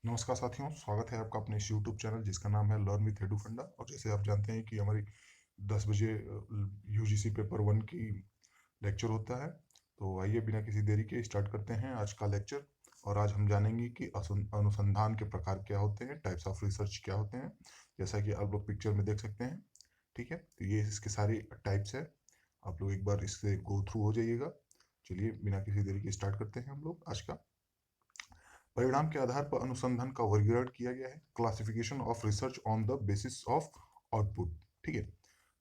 नमस्कार साथियों, स्वागत है आपका अपने इस यूट्यूब चैनल जिसका नाम है लर्न विथ एडू फंडा। और जैसे आप जानते हैं कि हमारी 10 बजे यूजीसी पेपर 1 की लेक्चर होता है। तो आइए बिना किसी देरी के स्टार्ट करते हैं आज का लेक्चर। और आज हम जानेंगे कि अनुसंधान के प्रकार क्या होते हैं, टाइप्स ऑफ रिसर्च क्या होते हैं, जैसा कि आप लोग पिक्चर में देख सकते हैं। ठीक है, तो ये इसके सारे टाइप्स है। आप लोग एक बार इससे गो थ्रू हो जाइएगा। चलिए बिना किसी देरी के स्टार्ट करते हैं हम लोग आज का। परिणाम के आधार पर अनुसंधान का वर्गीकरण किया गया है। Classification of research on the basis of output. ठीक है,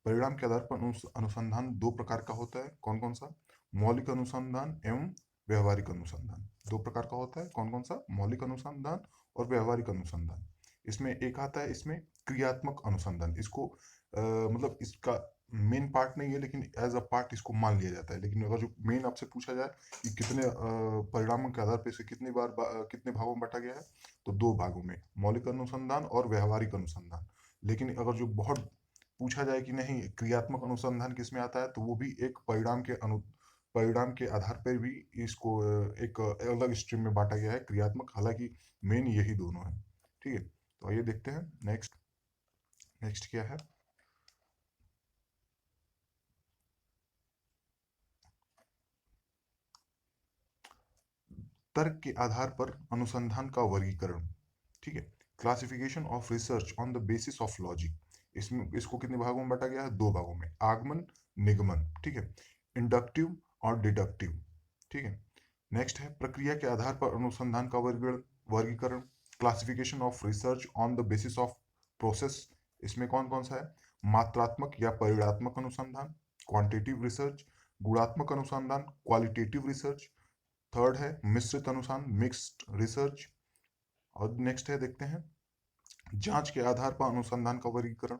परिणाम के आधार पर अनुसंधान दो प्रकार का होता है। कौन कौन सा? मौलिक अनुसंधान एवं व्यवहारिक अनुसंधान। दो प्रकार का होता है। कौन कौन सा? मौलिक अनुसंधान और व्यवहारिक अनुसंधान। इसमें एक आता है इसमें क्रियात्मक अनुसंधान। इसको मतलब इसका मेन पार्ट नहीं है, लेकिन एज अ पार्ट इसको मान लिया जाता है। लेकिन अगर जो मेन आपसे पूछा जाए कि कितने परिणामों के आधार पर इसे कितनी बार कितने भागों में बांटा गया है, तो दो भागों में, मौलिक अनुसंधान और व्यवहारिक अनुसंधान। लेकिन अगर जो बहुत पूछा जाए कि नहीं क्रियात्मक अनुसंधान किस में आता है, तो वो भी एक परिणाम के आधार पर भी इसको एक अलग स्ट्रीम में बांटा गया है, क्रियात्मक। हालांकि मेन यही दोनों है। ठीक है, तो आइए देखते हैं नेक्स्ट। नेक्स्ट क्या है? तर्क के आधार पर अनुसंधान का वर्गीकरण। ठीक है, classification of research on the basis of logic. इसमें इसको कितने भागों में बांटा गया है? दो भागों में, आगमन निगमन। ठीक है, इंडक्टिव और डिडक्टिव। ठीक है, नेक्स्ट है प्रक्रिया के आधार पर अनुसंधान का वर्गीकरण। Classification of research on the basis of process. इसमें कौन कौन सा है? मात्रात्मक या परिणात्मक अनुसंधान, क्वांटिटिव रिसर्च, गुणात्मक अनुसंधान, क्वालिटेटिव रिसर्च। थर्ड है मिश्रित अनुसंधान, मिक्स्ड रिसर्च। और नेक्स्ट है देखते हैं जांच के आधार पर अनुसंधान का वर्गीकरण।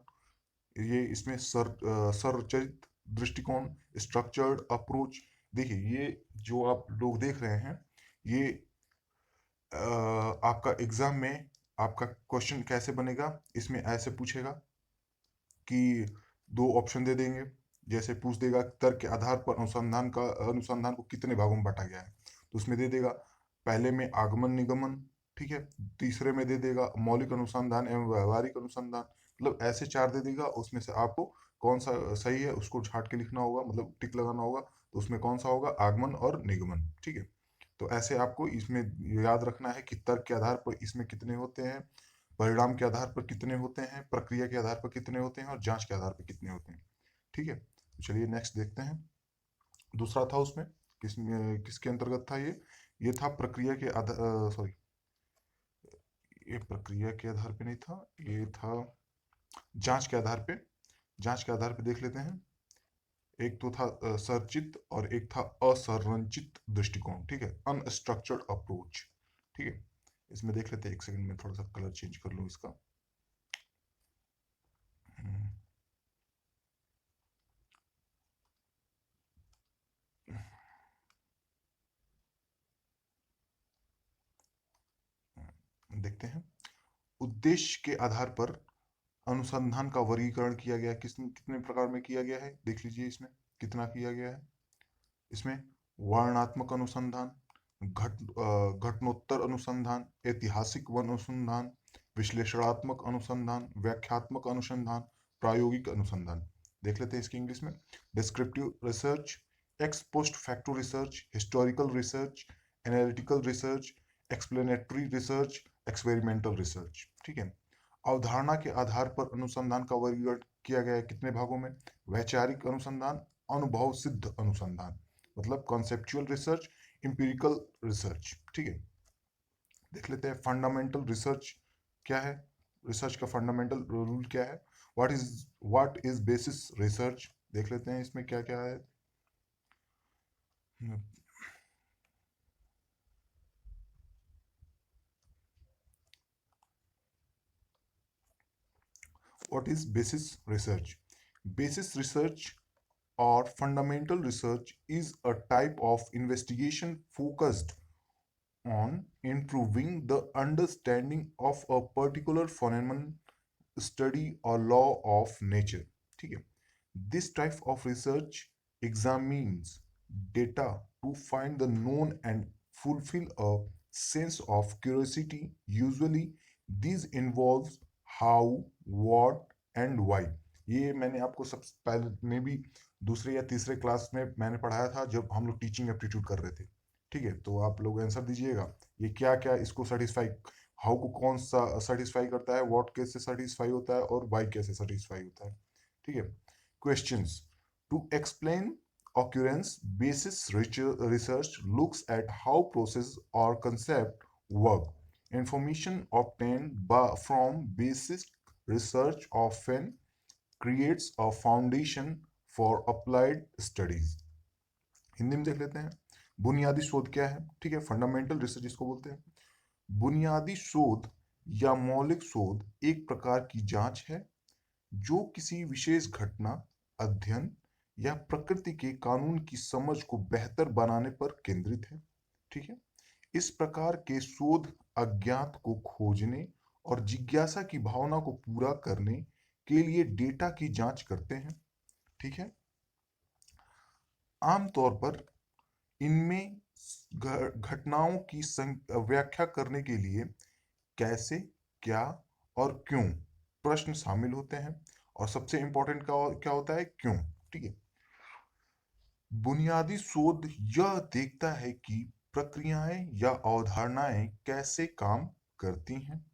ये इसमें संरचित दृष्टिकोण, स्ट्रक्चर्ड अप्रोच। देखिए ये जो आप लोग देख रहे हैं, ये आपका एग्जाम में आपका क्वेश्चन कैसे बनेगा, इसमें ऐसे पूछेगा कि दो ऑप्शन दे देंगे। जैसे पूछ देगा तर्क के आधार पर अनुसंधान को कितने भागों में बांटा गया है, तो उसमें दे देगा पहले में आगमन निगमन। ठीक है, तीसरे में दे देगा मौलिक अनुसंधान एवं व्यवहारिक अनुसंधान। मतलब ऐसे चार दे देगा, उसमें से आपको कौन सा सही है उसको छाट के लिखना होगा, मतलब टिक लगाना होगा। तो उसमें कौन सा होगा? आगमन और निगमन। ठीक है, तो ऐसे आपको इसमें याद रखना है कि तर्क के आधार पर इसमें कितने होते हैं, परिणाम के आधार पर कितने होते हैं, प्रक्रिया के आधार पर कितने होते हैं, और जांच के आधार पर कितने होते हैं। ठीक है, तो चलिए नेक्स्ट देखते हैं। दूसरा था उसमें किसके अंतर्गत था ये था प्रक्रिया के आधार, सॉरी, ये प्रक्रिया के आधार पे नहीं था, ये था जांच के आधार पे। जांच के आधार पे देख लेते हैं। एक तो था संरचित और एक था असंरचित दृष्टिकोण। ठीक है, अनस्ट्रक्चर्ड अप्रोच। ठीक है, इसमें देख लेते हैं। एक सेकंड में थोड़ा सा कलर चेंज कर लूँ इसका। हम्म, देखते हैं। उद्देश्य के आधार पर अनुसंधान का वर्गीकरण किया गया। कितने प्रकार में किया गया है देख लीजिए। इसमें कितना किया गया है? इसमें वर्णनात्मक अनुसंधान, घटनोत्तर अनुसंधान, ऐतिहासिक वन अनुसंधान, विश्लेषणात्मक अनुसंधान, व्याख्यात्मक अनुसंधान, प्रायोगिक अनुसंधान। देख लेते हैं इसकी इंग्लिश में। Descriptive research, x post facto research, historical research, analytical research, explanatory research, experimental research. ठीक है, अवधारणा के आधार पर अनुसंधान का वर्गीकरण किया गया है कितने भागों में? वैचारिक अनुसंधान, अनुभव सिद्ध अनुसंधान, मतलब कॉन्सेप्चुअल रिसर्च, इंपिरिकल रिसर्च। ठीक है, देख लेते हैं फंडामेंटल रिसर्च क्या है। रिसर्च का फंडामेंटल रूल क्या है? What is basis research. देख लेते हैं इसमें क्या क्या है। What is basis research? Basis research or fundamental research is a type of investigation focused on improving the understanding of a particular phenomenon, study, or law of nature. ठीक है, this type of research examines data to find the known and fulfill a sense of curiosity. Usually these involves how, what and why. ये मैंने आपको सब पहले में भी दूसरे या तीसरे क्लास में मैंने पढ़ाया था जब हम लोग टीचिंग एप्टीट्यूड कर रहे थे। ठीक है, तो आप लोग आंसर दीजिएगा, ये क्या क्या इसको सेटिस्फाई, हाउ को कौन सा सेटिस्फाई करता है, व्हाट कैसे सेटिस्फाई होता है और वाई कैसे सेटिस्फाई होता है। ठीक है, questions to explain occurrence basis research looks at how process or concept work. Information obtained from basic research often creates a foundation for applied studies. Hindi में देख लेते हैं, बुनियादी शोध क्या है। ठीक है, फंडामेंटल रिसर्च इसको बोलते हैं। बुनियादी शोध या मौलिक शोध एक प्रकार की जांच है जो किसी विशेष घटना, अध्ययन या प्रकृति के कानून की समझ को बेहतर बनाने पर केंद्रित है। ठीक है, इस प्रकार के शोध अज्ञात को खोजने और जिज्ञासा की भावना को पूरा करने के लिए डेटा की जांच करते हैं। ठीक है, आमतौर पर इनमें घटनाओं की व्याख्या करने के लिए कैसे, क्या और क्यों प्रश्न शामिल होते हैं, और सबसे इंपॉर्टेंट क्या होता है, क्यों। ठीक है, बुनियादी शोध यह देखता है कि प्रक्रियाएं या अवधारणाएं कैसे काम करती हैं।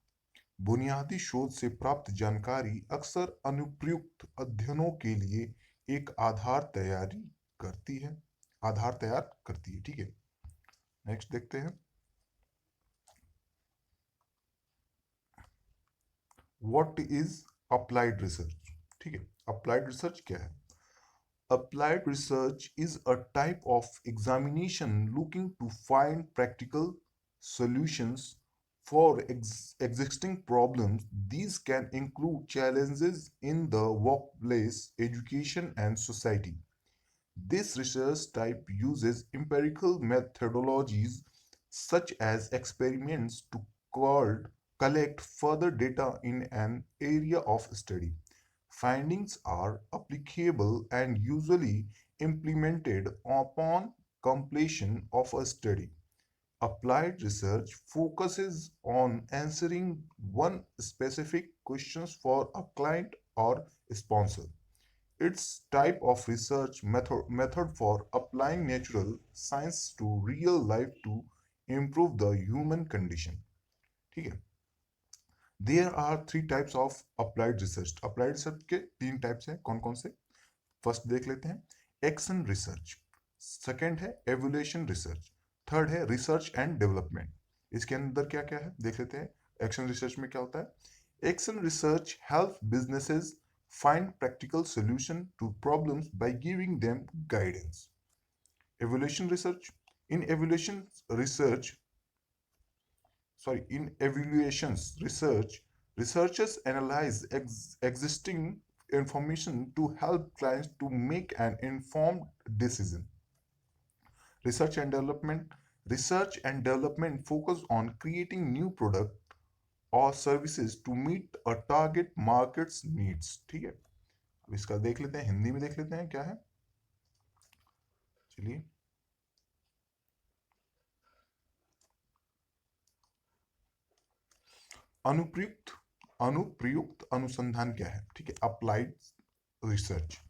बुनियादी शोध से प्राप्त जानकारी अक्सर अनुप्रयुक्त अध्ययनों के लिए एक आधार तैयार करती है। ठीक है, नेक्स्ट देखते हैं, व्हाट इज अप्लाइड रिसर्च। ठीक है, अप्लाइड रिसर्च क्या है। Applied research is a type of examination looking to find practical solutions for existing problems. These can include challenges in the workplace, education, and society. This research type uses empirical methodologies such as experiments to collect further data in an area of study. Findings are applicable and usually implemented upon completion of a study. Applied research focuses on answering one specific questions for a client or sponsor. Its type of research method for applying natural science to real life to improve the human condition. ठीक है, there are 3 types of applied research. Applied research के 3 types हैं, कौन कौन से, first देख लेते हैं, एक्शन रिसर्च, सेकंड है एवोल्यूशन रिसर्च, थर्ड है रिसर्च एंड डेवलपमेंट। इसके अंदर क्या क्या है देख लेते हैं। एक्शन रिसर्च में क्या होता है, action research help businesses find practical solution to problems by giving them guidance. Evaluation research, in evaluation research in evaluations research, researchers analyze existing information to help clients to make an informed decision. Research and development focus on creating new product or services to meet a target market's needs. ठीक है, अब इसका देख लेते हैं, हिंदी में देख लेते हैं क्या है। चलिए, अनुप्रयुक्त अनुसंधान क्या है। ठीक है, अप्लाइड रिसर्च।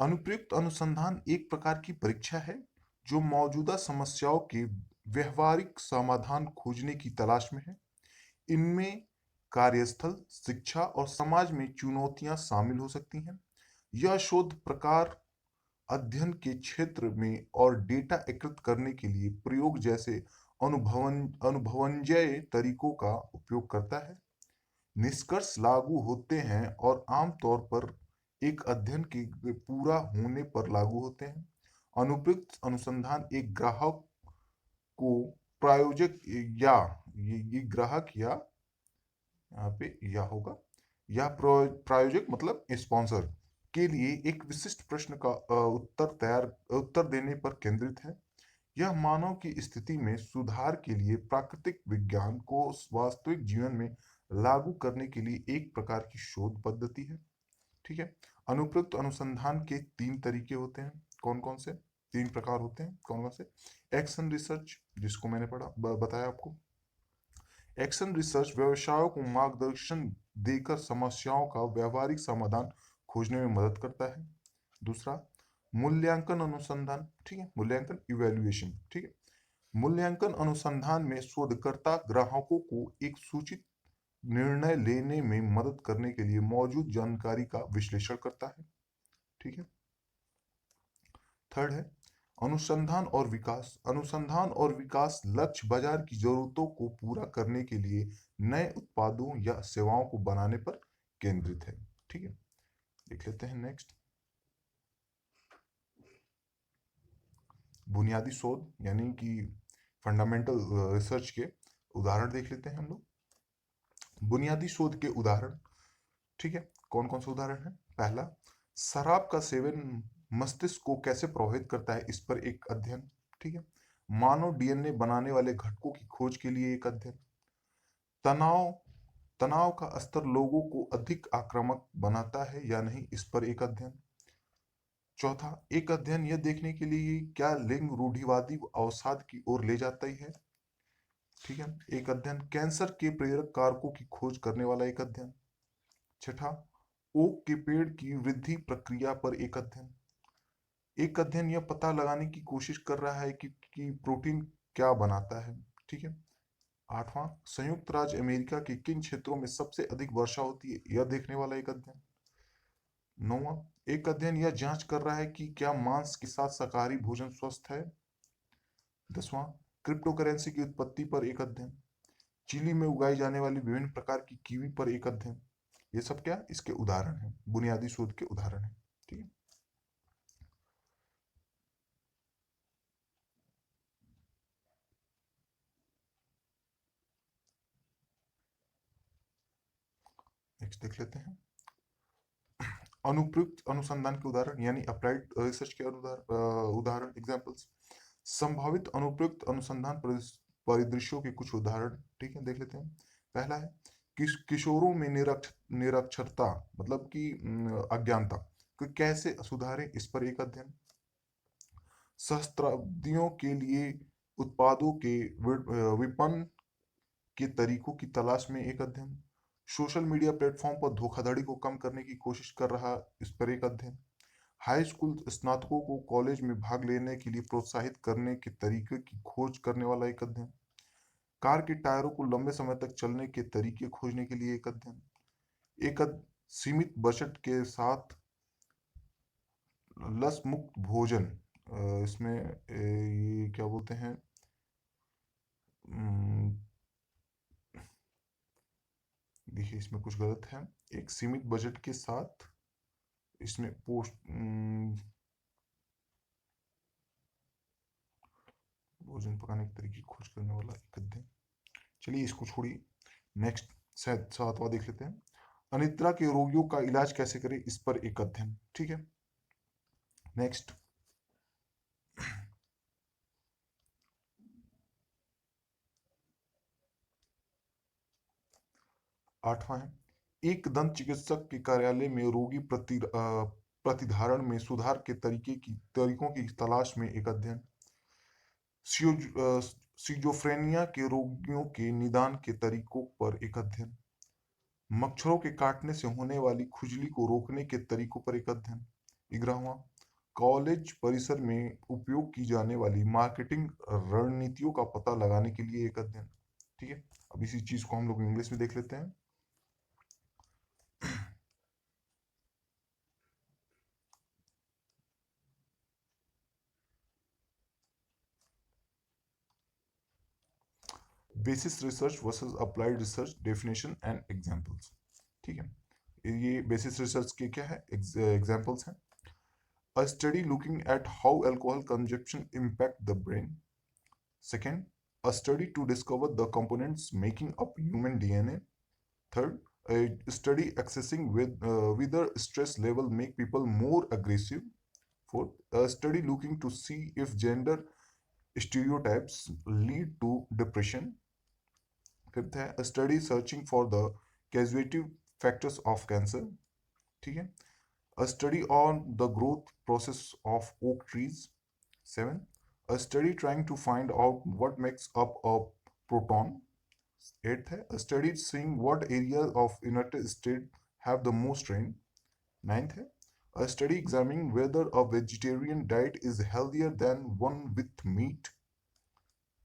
अनुप्रयुक्त अनुसंधान एक प्रकार की परीक्षा है जो मौजूदा समस्याओं के व्यवहारिक समाधान खोजने की तलाश में है। इनमें कार्यस्थल, शिक्षा और समाज में चुनौतियां शामिल हो सकती हैं। यह शोध प्रकार अध्ययन के क्षेत्र में और डेटा एकत्रित करने के लिए प्रयोग जैसे अनुभवनजय तरीकों का उपयोग करता है। निष्कर्ष लागू होते हैं और आमतौर पर एक अध्ययन के पूरा होने पर लागू होते हैं। अनुप्रयुक्त अनुसंधान एक ग्राहक को प्रायोजक या ये ग्राहक या यहाँ पे या होगा या प्रायोजक मतलब स्पॉन्सर के लिए एक विशिष्ट प्रश्न का उत्तर देने पर केंद्रित है। यह मानव की स्थिति में सुधार के लिए प्राकृतिक विज्ञान को वास्तविक जीवन में लागू करने के लिए एक प्रकार की शोध पद्धति है। ठीक है, अनुप्रयुक्त अनुसंधान के 3 तरीके होते हैं, कौन कौन से, तीन प्रकार होते हैं, कौन कौन से? एक्शन रिसर्च, जिसको मैंने बताया आपको। एक्शन रिसर्च व्यवसायों को मार्गदर्शन देकर समस्याओं का व्यावहारिक समाधान खोजने में मदद करता है। दूसरा, मूल्यांकन अनुसंधान, ठीक है, मूल्यांकन इवैल्यूएशन, ठीक है। मूल्यांकन अनुसंधान में शोधकर्ता ग्राहकों को एक सूचित निर्णय लेने में मदद करने के लिए मौजूद जानकारी का विश्लेषण करता है, ठीक है। थर्ड है अनुसंधान और विकास। अनुसंधान और विकास लक्ष्य बाजार की जरूरतों को पूरा करने के लिए नए उत्पादों या सेवाओं को बनाने पर केंद्रित है, ठीक है। देख लेते हैं नेक्स्ट, बुनियादी शोध यानी कि फंडामेंटल रिसर्च के उदाहरण देख लेते हैं हम लोग। बुनियादी शोध के उदाहरण, ठीक है, कौन कौन से उदाहरण हैं? पहला, शराब का सेवन मस्तिष्क को कैसे प्रभावित करता है, इस पर एक अध्ययन, ठीक है। मानव डीएनए बनाने वाले घटकों की खोज के लिए एक अध्ययन। तनाव तनाव का स्तर लोगों को अधिक आक्रामक बनाता है या नहीं, इस पर एक अध्ययन। चौथा, एक अध्ययन यह देखने के लिए क्या लिंग रूढ़िवादी अवसाद की ओर ले जाता ही है, ठीक है, एक अध्ययन। कैंसर के प्रेरक कारकों की खोज करने वाला एक अध्ययन। छठा, ओक के पेड़ की वृद्धि प्रक्रिया पर एक अध्ययन। एक अध्ययन यह पता लगाने की कोशिश कर रहा है कि प्रोटीन क्या बनाता है, ठीक है। आठवां, संयुक्त राज्य अमेरिका के किन क्षेत्रों में सबसे अधिक वर्षा होती है, यह देखने वाला एक अध्ययन। नौवां, एक अध्ययन यह जांच कर रहा है कि क्या मांस के साथ शाकाहारी भोजन स्वस्थ है। 10वां, क्रिप्टो करेंसी की उत्पत्ति पर एक अध्ययन। चिली में उगाई जाने वाली विभिन्न प्रकार की कीवी पर एक अध्ययन। ये सब क्या इसके उदाहरण हैं, बुनियादी शोध के उदाहरण हैं, ठीक है। नेक्स्ट देख लेते हैं अनुप्रयुक्त अनुसंधान के उदाहरण यानी अप्लाइड रिसर्च के उदाहरण एग्जांपल्स। संभावित अनुप्रयुक्त अनुसंधान परिदृश्यों के कुछ उदाहरण, ठीक है, देख लेते हैं। पहला है किशोरों में निरक्षरता मतलब कि अज्ञानता को कैसे सुधारें, इस पर एक अध्ययन। सहस्त्राब्दियों के लिए उत्पादों के विपणन के तरीकों की तलाश में एक अध्ययन। सोशल मीडिया प्लेटफॉर्म पर धोखाधड़ी को कम करने की कोशिश कर रहा, इस पर एक अध्ययन। हाई स्कूल स्नातकों को कॉलेज में भाग लेने के लिए प्रोत्साहित करने के तरीके की खोज करने वाला एक अध्ययन। कार के टायरों को लंबे समय तक चलने के तरीके खोजने के लिए एक अध्ययन। सीमित बजट के साथ लस मुक्त भोजन, इसमें ये क्या बोलते हैं, देखिए इसमें कुछ गलत है। एक सीमित बजट के साथ इसमें भोजन पकाने के तरीके की खोज करने वाला एक अध्ययन। चलिए इसको छोड़िए, नेक्स्ट सातवां देख लेते हैं। अनिद्रा के रोगियों का इलाज कैसे करें, इस पर एक अध्ययन, ठीक है। नेक्स्ट, आठवां है एक दंत चिकित्सक के कार्यालय में रोगी प्रतिधारण में सुधार के तरीकों की तलाश में एक अध्ययन। सिजोफ्रेनिया के रोगियों के निदान के तरीकों पर एक अध्ययन। मच्छरों के काटने से होने वाली खुजली को रोकने के तरीकों पर एक अध्ययन। 11वां, कॉलेज परिसर में उपयोग की जाने वाली मार्केटिंग रणनीतियों का पता लगाने के लिए एक अध्ययन, ठीक है। अब इसी चीज को हम लोग इंग्लिश में देख लेते हैं। Basis research versus applied research, definition and examples, ठीक है। ये बेसिस रिसर्च के क्या है, एग्जांपल्स हैं। A study looking at how alcohol consumption impact the brain. Second, a study to discover the components making up human DNA. Third, a study assessing whether stress level make people more aggressive. Fourth, a study looking to see if gender stereotypes lead to depression. Fifth है, a study searching for the causative factors of cancer, ठीक है। A study on the growth process of oak trees. 7. A study trying to find out what makes up a proton. 8th है a study seeing what areas of United States have the most rain. 9th है a study examining whether a vegetarian diet is healthier than one with meat.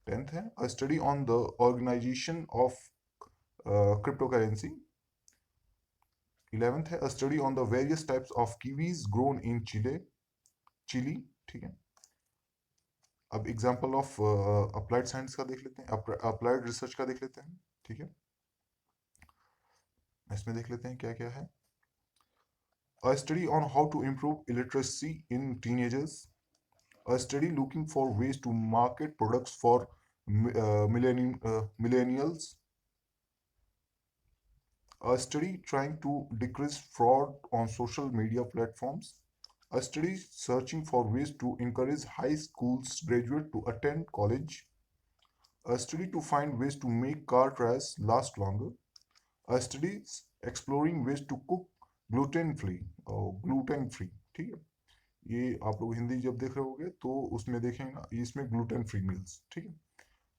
10th है a study on the organization of cryptocurrency. 11th है a study on the various types of kiwis grown in Chile. ठीक है, अब example of applied science का देख लेते हैं, applied research का देख लेते हैं. ठीक है, इसमें देख लेते हैं क्या क्या है. A study on how to improve illiteracy in teenagers. A study looking for ways to market products for millennials. A study trying to decrease fraud on social media platforms. A study searching for ways to encourage high schools graduates to attend college. A study to find ways to make car tires last longer. A study exploring ways to cook gluten free. ठीक है, ये आप लोग हिंदी जब देख रहे होगे तो उसमें देखेंगे ना, इसमें ग्लूटेन फ्री मील्स. ठीक है,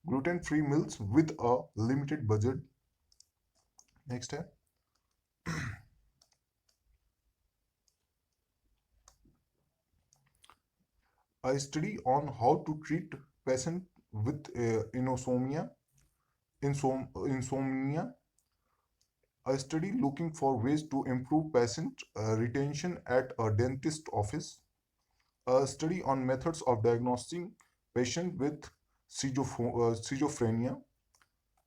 gluten free meals with a limited budget. Next है a study on how to treat patient with insomnia. A study looking for ways to improve patient retention at a dentist office. A study on methods of diagnosing patient with schizophrenia.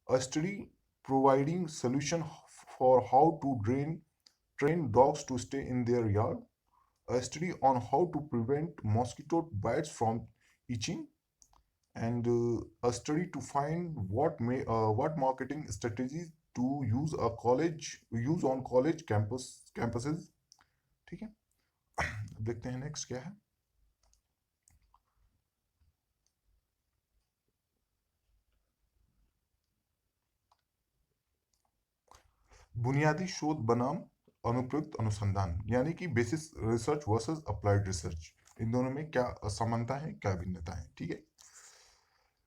A study providing solution for how to train dogs to stay in their yard. A study on how to prevent mosquito bites from itching, and a study to find what marketing strategies to use on college campuses. ठीक है, देखते हैं next क्या है. बुनियादी शोध बनाम अनुप्रयुक्त अनुसंधान, यानी कि basis research versus applied research, इन दोनों में क्या समानता है, क्या भिन्नता है. ठीक है,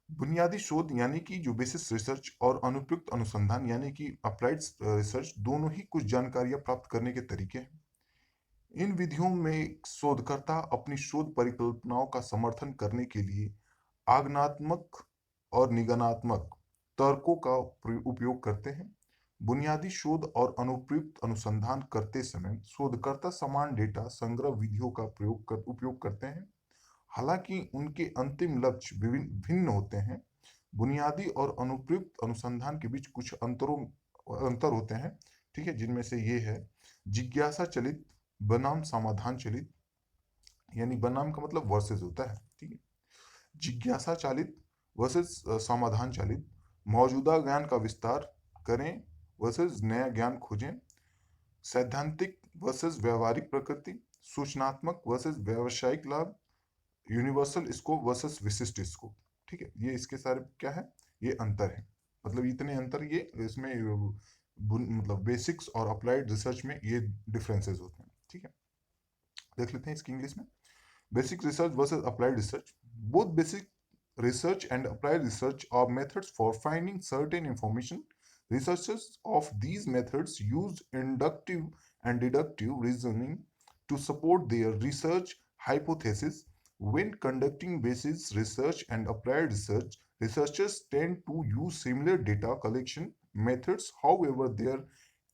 बुनियादी शोध यानी कि जो बेसिस रिसर्च और अनुप्रयुक्त अनुसंधान यानी कि अप्लाइड रिसर्च, दोनों ही कुछ जानकारियां प्राप्त करने के तरीके हैं. इन विधियों में शोधकर्ता अपनी शोध परिकल्पनाओं का समर्थन करने के लिए आगमनात्मक और निगमनात्मक तर्कों का उपयोग करते हैं. बुनियादी शोध और अनुप्रयुक्त अनुसंधान करते समय शोधकर्ता समान डेटा संग्रह विधियों का उपयोग करते हैं, हालांकि उनके अंतिम लक्ष्य भिन्न होते हैं. बुनियादी और अनुप्रयुक्त अनुसंधान के बीच कुछ अंतर होते हैं. ठीक है, जिनमें से ये है जिज्ञासा चलित बनाम समाधान चलित, यानी बनाम का मतलब वर्सेस होता है. ठीक है, जिज्ञासा चालित वर्सेस समाधान चालित, मौजूदा ज्ञान का विस्तार करें वर्सेस नया ज्ञान खोजें, सैद्धांतिक वर्सेस व्यवहारिक प्रकृति, सूचनात्मक वर्सेस व्यावसायिक लाभ, यूनिवर्सल स्कोप वर्सेस विशिष्ट स्कोप. ठीक है, ये इसके सारे क्या है, ये अंतर है. मतलब इतने अंतर ये इसमें मतलब बेसिक्स और अप्लाइड रिसर्च में ये डिफरेंसेस होते हैं. ठीक है, देख लेते हैं इसकी इंग्लिश में. Basic research versus applied research. Both basic research and applied research are methods for finding certain information. Researchers of these methods use inductive and deductive reasoning to support their research hypothesis. When conducting basic research and applied research, researchers tend to use similar data collection methods. However, their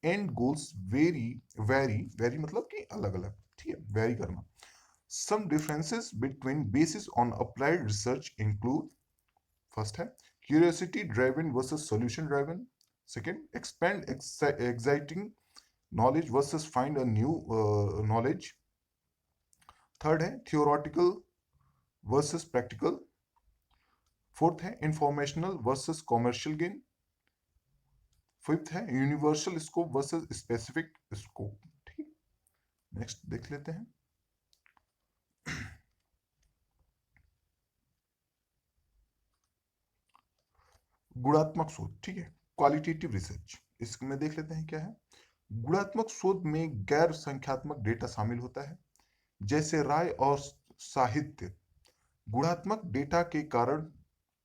end goals vary मतलब कि अलग अलग. ठीक है, vary करना. Some differences between basis on applied research include: first है curiosity driven versus solution driven. Second, expand exciting knowledge versus find a new knowledge. Third है theoretical versus practical. Fourth है informational versus commercial gain. Fifth है universal scope versus specific scope. ठीक, next देख लेते हैं. गुणात्मक शोध. ठीक है, क्वालिटेटिव रिसर्च, इसमें देख लेते हैं क्या है. गुणात्मक शोध में गैर संख्यात्मक डेटा शामिल होता है, जैसे राय और साहित्य, गुणात्मक डेटा के कारण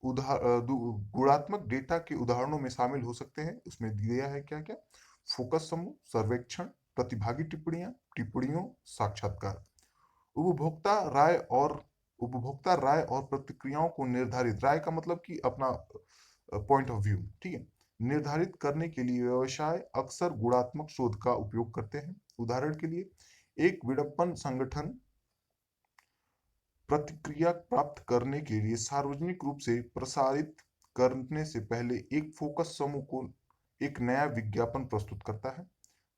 गुणात्मक डेटा के उदाहरणों में शामिल हो सकते हैं। उसमें दिया है क्या क्या? फोकस समूह, सर्वेक्षण, प्रतिभागी टिप्पणियां, टिप्पणियों, साक्षात्कार। उपभोक्ता राय और उपभोक्ता राय और प्रतिक्रियाओं को निर्धारित, राय का मतलब कि अपना पॉइंट ऑफ व्यू, ठीक है, निर्धारित करने के लिए व्यवसाय अक्सर गुणात्मक शोध का उपयोग करते हैं। उदाहरण के लिए, एक विपणन संगठन प्रतिक्रिया प्राप्त करने के लिए सार्वजनिक रूप से प्रसारित करने से पहले एक फोकस समूह को एक नया विज्ञापन प्रस्तुत करता है।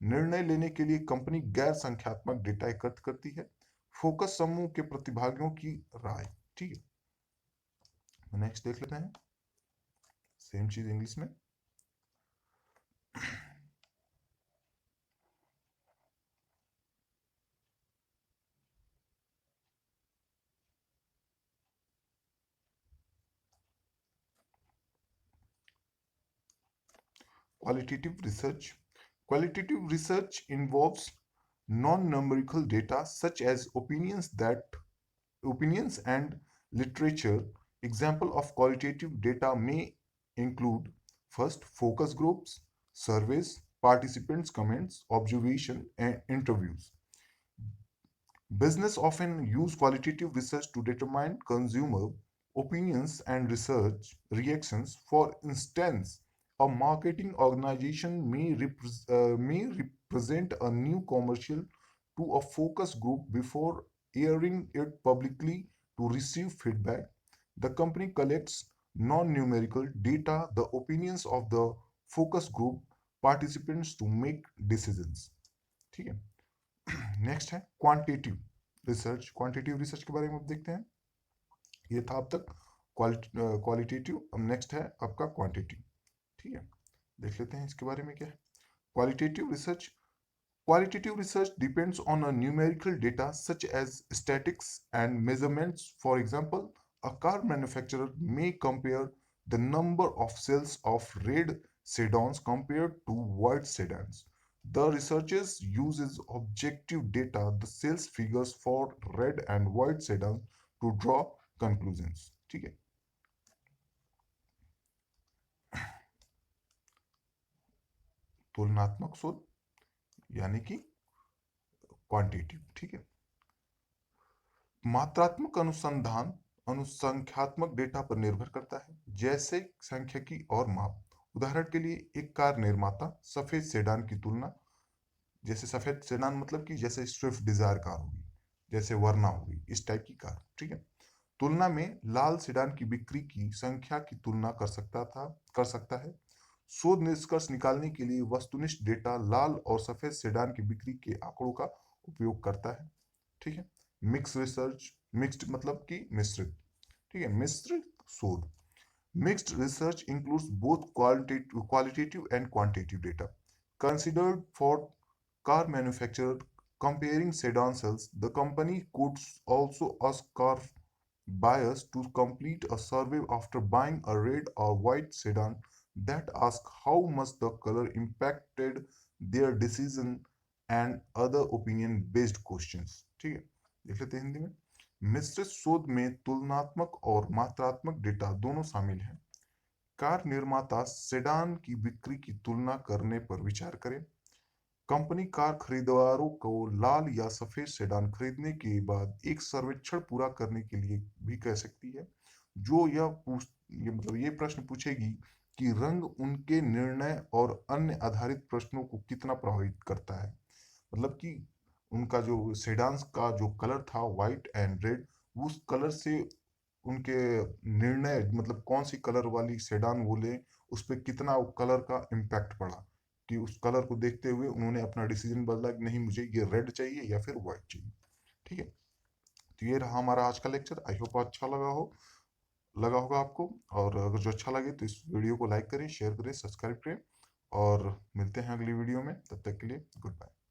निर्णय लेने के लिए कंपनी गैर संख्यात्मक डेटा एकत्र करती है। फोकस समूह के प्रतिभागियों की राय, ठीक है। नेक्स्ट देख लेते हैं, सेम चीज इंग्लिश में। Qualitative research. Qualitative research involves non-numerical data such as opinions and literature. Example of qualitative data may include: first, focus groups, surveys, participants' comments, observation, and interviews. Business often use qualitative research to determine consumer opinions and research reactions. For instance, a marketing organization may represent a new commercial to a focus group before airing it publicly to receive feedback. The company collects non-numerical data, the opinions of the focus group participants to make decisions. ठीक है। Next है quantitative research. Quantitative research के बारे में अब देखते हैं। ये था अब तक क्वालिटेटिव, अब नेक्स्ट है आपका क्वांटिटेटिव, ठीक है। देख लेते हैं इसके बारे में क्या है। Qualitative research, qualitative research depends on a numerical data such as statistics and measurements. For example, a car manufacturer may compare the number of sales of red sedans compared to white sedans. The researchers uses objective data, the sales figures for red and white sedans to draw conclusions. ठीक है। तुलनात्मक शोध यानी कि quantitative, ठीक है। मात्रात्मक अनुसंधान अनुसंख्यात्मक डेटा पर निर्भर करता है, जैसे सांख्यिकी और माप। उदाहरण के लिए, एक कार निर्माता सफेद सेडान की तुलना, जैसे सफेद सेडान मतलब कि जैसे स्विफ्ट डिजायर कार होगी, जैसे वर्ना होगी, इस टाइप की कार, ठीक है, तुलना में लाल सेडान की बिक्री की संख्या की तुलना कर सकता है। शोध निष्कर्ष निकालने के लिए वस्तुनिष्ठ डेटा लाल और सफेद सेडान की बिक्री के आंकड़ों का उपयोग करता है, ठीक है। मिक्स रिसर्च, मिक्स्ड मतलब कि मिश्रित, ठीक है, मिश्रित शोध। Mixed research includes both qualitative and quantitative data considered for car manufacturer comparing sedan sales. The company could also ask car buyers to complete a survey after buying a red or white sedan that ask how much the color impacted their decision and other opinion based questions, ठीक है। देख लेते हैं हिंदी में। मिश्रित शोध में तुलनात्मक और मात्रात्मक डेटा दोनों शामिल हैं। कार निर्माता सेडान की बिक्री की तुलना करने पर विचार करें। कंपनी कार खरीदारों को लाल या सफेद सेडान खरीदने के बाद एक सर्वेक्षण पूरा करने के लिए भी कह सकती है, जो ये प्रश्न पूछेगी कि रंग उनके निर्णय और अन्य आधारित प्रश्नों को कितना प्रभावित करता है। मतलब कि उनका जो सेडान्स का जो कलर था व्हाइट एंड रेड, उस कलर से उनके निर्णय, मतलब कौन सी कलर वाली सेडान वो लें, उस पर कितना कलर का इम्पैक्ट पड़ा, कि उस कलर को देखते हुए उन्होंने अपना डिसीजन बदला कि नहीं मुझे ये रेड चाहिए या फिर व्हाइट चाहिए, ठीक है। तो ये रहा हमारा आज का लेक्चर। आई होप अच्छा लगा होगा आपको, और अगर जो अच्छा लगे तो इस वीडियो को लाइक करें, शेयर करें, सब्सक्राइब करें, और मिलते हैं अगली वीडियो में। तब तक के लिए गुड बाय।